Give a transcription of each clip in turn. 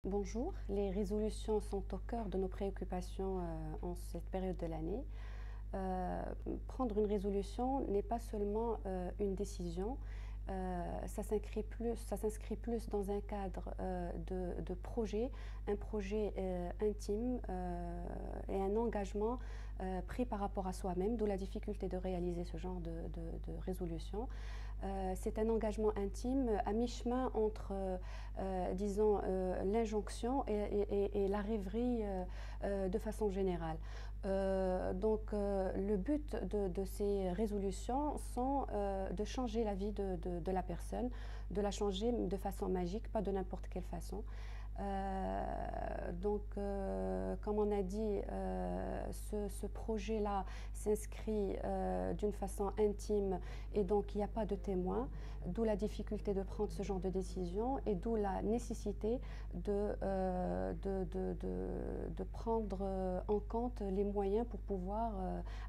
Bonjour, les résolutions sont au cœur de nos préoccupations en cette période de l'année. Euh, Prendre une résolution n'est pas seulement une décision, ça s'inscrit plus dans un cadre de projet, un projet intime et un engagement pris par rapport à soi-même, d'où la difficulté de réaliser ce genre de résolution. C'est un engagement intime à mi-chemin entre, disons, l'injonction et la rêverie de façon générale. Le but de ces résolutions sont de changer la vie de la personne, de la changer de façon magique, pas de n'importe quelle façon. Comme on a dit, ce projet-là s'inscrit d'une façon intime et donc il n'y a pas de témoin, d'où la difficulté de prendre ce genre de décision et d'où la nécessité de prendre en compte les moyens pour pouvoir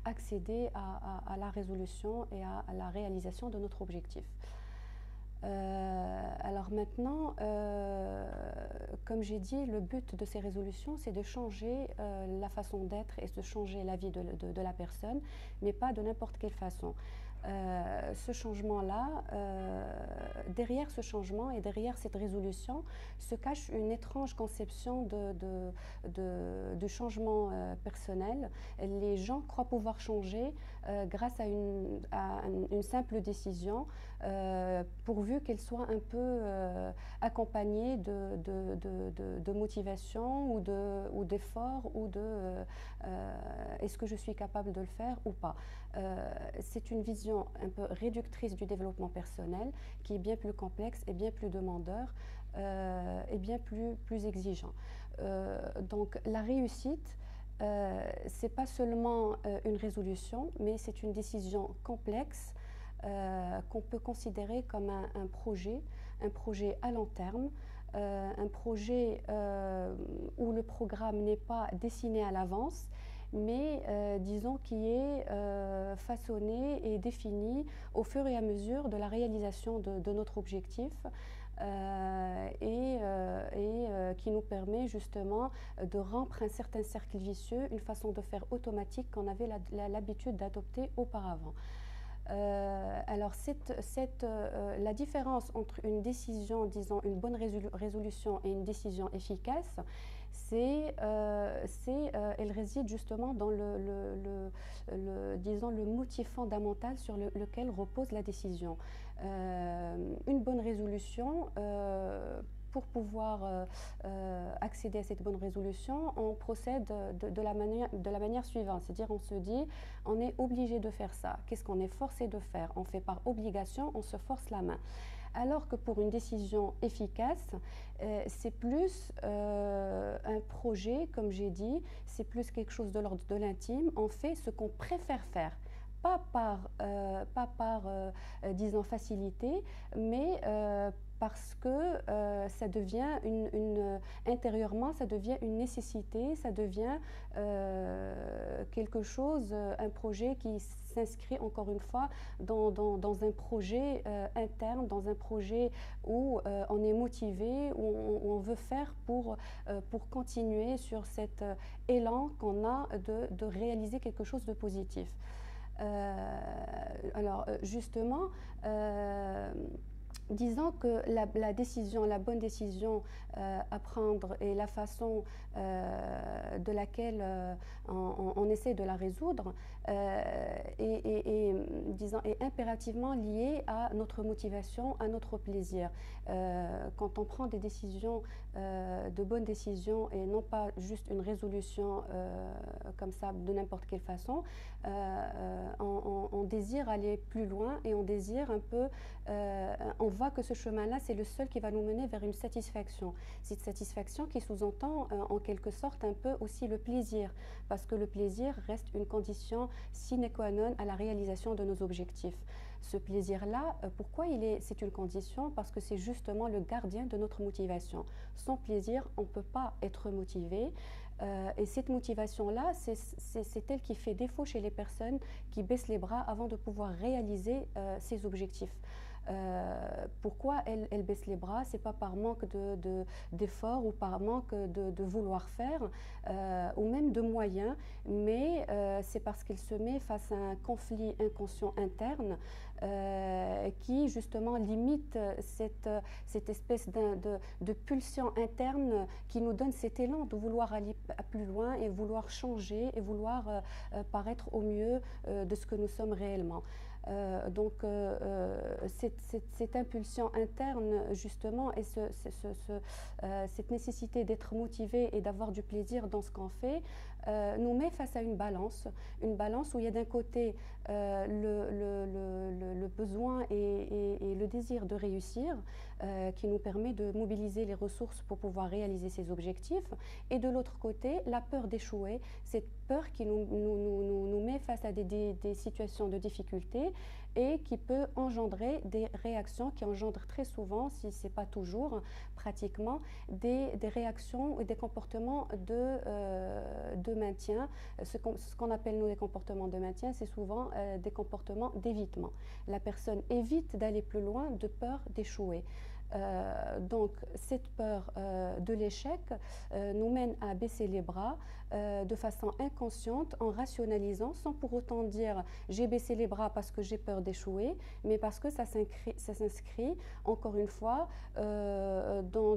accéder à la résolution et à la réalisation de notre objectif. Alors maintenant, comme j'ai dit, le but de ces résolutions, c'est de changer la façon d'être et de changer la vie de la personne, mais pas de n'importe quelle façon. Ce changement-là, derrière ce changement et derrière cette résolution, se cache une étrange conception de changement personnel. Les gens croient pouvoir changer grâce à une simple décision, pourvu qu'elle soit un peu accompagnée de motivation ou d'effort ou est-ce que je suis capable de le faire ou pas. C'est une vision un peu réductrice du développement personnel qui est bien plus complexe et bien plus demandeur et bien plus exigeant. Donc la réussite, c'est pas seulement une résolution, mais c'est une décision complexe qu'on peut considérer comme un projet à long terme, un projet où le programme n'est pas dessiné à l'avance, mais disons qui est façonné et défini au fur et à mesure de la réalisation de notre objectif qui nous permet justement de rompre un certain cercle vicieux, une façon de faire automatique qu'on avait l'habitude d'adopter auparavant. La différence entre une décision, disons une bonne résolution et une décision efficace, elle réside justement dans disons, le motif fondamental sur lequel repose la décision. Une bonne résolution, pour pouvoir accéder à cette bonne résolution, on procède de la manière suivante, c'est-à-dire on se dit on est obligé de faire ça. Qu'est-ce qu'on est forcé de faire? On fait par obligation, on se force la main. Alors que pour une décision efficace, c'est plus un projet, comme j'ai dit, c'est plus quelque chose de l'ordre de l'intime. On fait ce qu'on préfère faire. Pas par disons, facilité, mais parce que ça devient intérieurement, ça devient une nécessité, ça devient quelque chose, un projet qui s'inscrit encore une fois dans un projet interne, dans un projet où on est motivé, où on veut faire pour continuer sur cet élan qu'on a de réaliser quelque chose de positif. Justement, disons que la bonne décision à prendre et la façon de laquelle on essaie de la résoudre disons, est impérativement liée à notre motivation, à notre plaisir. Quand on prend des décisions, de bonnes décisions et non pas juste une résolution comme ça de n'importe quelle façon, on désire aller plus loin et on désire un peu, on voit que ce chemin-là, c'est le seul qui va nous mener vers une satisfaction. Cette satisfaction qui sous-entend en quelque sorte un peu aussi le plaisir, parce que le plaisir reste une condition sine qua non à la réalisation de nos objectifs. Ce plaisir-là, pourquoi c'est une condition? Parce que c'est justement le gardien de notre motivation. Sans plaisir, on ne peut pas être motivé. Et cette motivation-là, c'est elle qui fait défaut chez les personnes qui baissent les bras avant de pouvoir réaliser ces objectifs. Pourquoi elle baisse les bras? C'est pas par manque d'effort ou par manque de vouloir faire ou même de moyens, mais c'est parce qu'elle se met face à un conflit inconscient interne qui justement limite cette espèce de pulsion interne qui nous donne cet élan de vouloir aller plus loin et vouloir changer et vouloir paraître au mieux de ce que nous sommes réellement. Cette impulsion interne, justement, et cette nécessité d'être motivé et d'avoir du plaisir dans ce qu'on fait, nous met face à une balance où il y a d'un côté le besoin et le désir de réussir, qui nous permet de mobiliser les ressources pour pouvoir réaliser ces objectifs, et de l'autre côté, la peur d'échouer, cette peur qui nous met face à des situations de difficulté et qui peut engendrer des réactions qui engendrent très souvent, si ce n'est pas toujours, pratiquement, des réactions et des comportements de maintien. Ce qu'on appelle nous des comportements de maintien, c'est souvent des comportements d'évitement. La personne évite d'aller plus loin de peur d'échouer. Donc cette peur de l'échec nous mène à baisser les bras de façon inconsciente en rationalisant sans pour autant dire j'ai baissé les bras parce que j'ai peur d'échouer, mais parce que ça s'inscrit encore une fois dans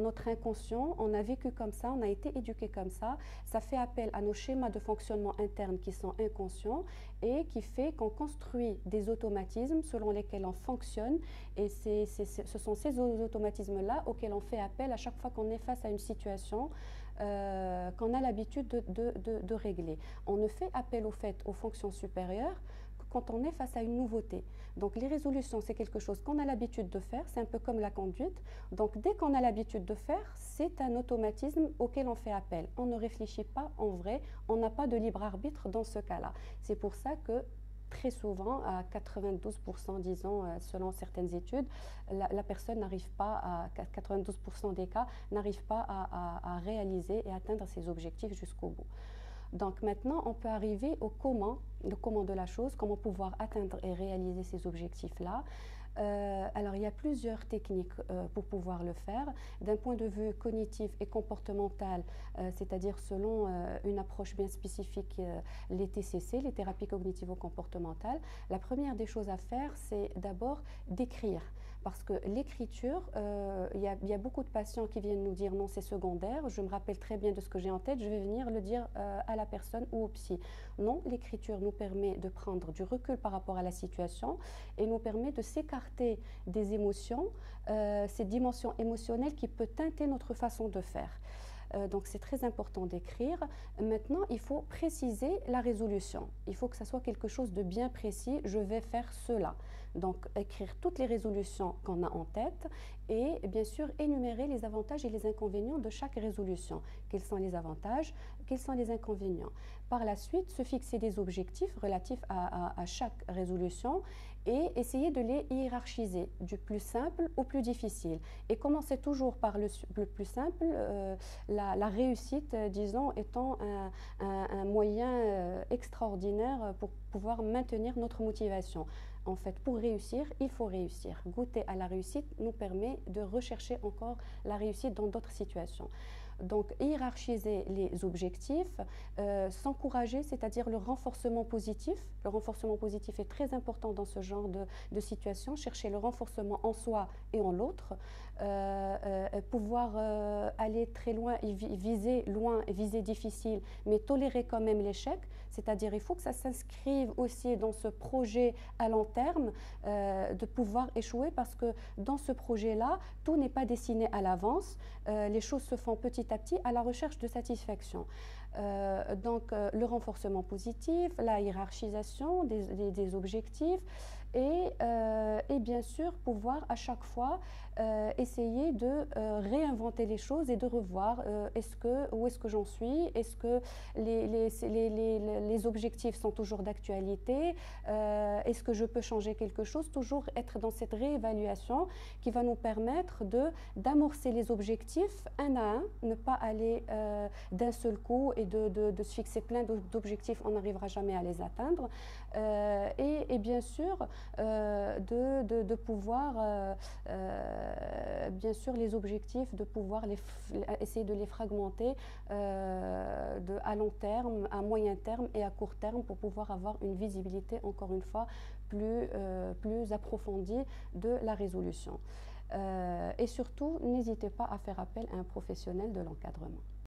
notre inconscient. On a vécu comme ça, on a été éduqué comme ça fait appel à nos schémas de fonctionnement interne qui sont inconscients et qui fait qu'on construit des automatismes selon lesquels on fonctionne, et ce sont ces automatismes-là auxquels on fait appel à chaque fois qu'on est face à une situation qu'on a l'habitude de régler. On ne fait appel au fait aux fonctions supérieures que quand on est face à une nouveauté. Donc les résolutions, c'est quelque chose qu'on a l'habitude de faire, c'est un peu comme la conduite. Donc dès qu'on a l'habitude de faire, c'est un automatisme auquel on fait appel. On ne réfléchit pas en vrai, on n'a pas de libre arbitre dans ce cas-là. C'est pour ça que très souvent, à 92%, disons, selon certaines études, la personne n'arrive pas, à 92% des cas, n'arrive pas à réaliser et atteindre ses objectifs jusqu'au bout. Donc maintenant, on peut arriver au comment, le comment de la chose, comment pouvoir atteindre et réaliser ces objectifs-là. Alors, il y a plusieurs techniques pour pouvoir le faire. D'un point de vue cognitif et comportemental, c'est-à-dire selon une approche bien spécifique, les TCC, les thérapies cognitivo-comportementales, la première des choses à faire, c'est d'abord d'écrire. Parce que l'écriture, il y a beaucoup de patients qui viennent nous dire non, c'est secondaire, je me rappelle très bien de ce que j'ai en tête, je vais venir le dire à la personne ou au psy. Non, l'écriture nous permet de prendre du recul par rapport à la situation et nous permet de s'écarter des émotions, cette dimension émotionnelle qui peut teinter notre façon de faire. Donc c'est très important d'écrire. Maintenant, il faut préciser la résolution. Il faut que ça soit quelque chose de bien précis. Je vais faire cela. Donc écrire toutes les résolutions qu'on a en tête et bien sûr énumérer les avantages et les inconvénients de chaque résolution. Quels sont les avantages, quels sont les inconvénients. Par la suite, se fixer des objectifs relatifs à chaque résolution et essayer de les hiérarchiser du plus simple au plus difficile. Et commencer toujours par le plus simple, la réussite, disons, étant un moyen extraordinaire pour pouvoir maintenir notre motivation. En fait, pour réussir, il faut réussir. Goûter à la réussite nous permet de rechercher encore la réussite dans d'autres situations. Donc, hiérarchiser les objectifs, s'encourager, c'est-à-dire le renforcement positif. Le renforcement positif est très important dans ce genre de situation. Chercher le renforcement en soi et en l'autre. Pouvoir aller très loin, viser difficile, mais tolérer quand même l'échec. C'est-à-dire il faut que ça s'inscrive aussi dans ce projet à long terme de pouvoir échouer, parce que dans ce projet-là, tout n'est pas dessiné à l'avance. Les choses se font petit à petit à la recherche de satisfaction. Donc le renforcement positif, la hiérarchisation des objectifs et bien sûr pouvoir à chaque fois essayer de réinventer les choses et de revoir où est-ce que j'en suis, est-ce que les objectifs sont toujours d'actualité, est-ce que je peux changer quelque chose, toujours être dans cette réévaluation qui va nous permettre d'amorcer les objectifs un à un, ne pas aller d'un seul coup et de se fixer plein d'objectifs, on n'arrivera jamais à les atteindre. Et bien sûr, de pouvoir, bien sûr, les objectifs, de pouvoir essayer de les fragmenter à long terme, à moyen terme et à court terme pour pouvoir avoir une visibilité, encore une fois, plus approfondie de la résolution. Et surtout, n'hésitez pas à faire appel à un professionnel de l'encadrement.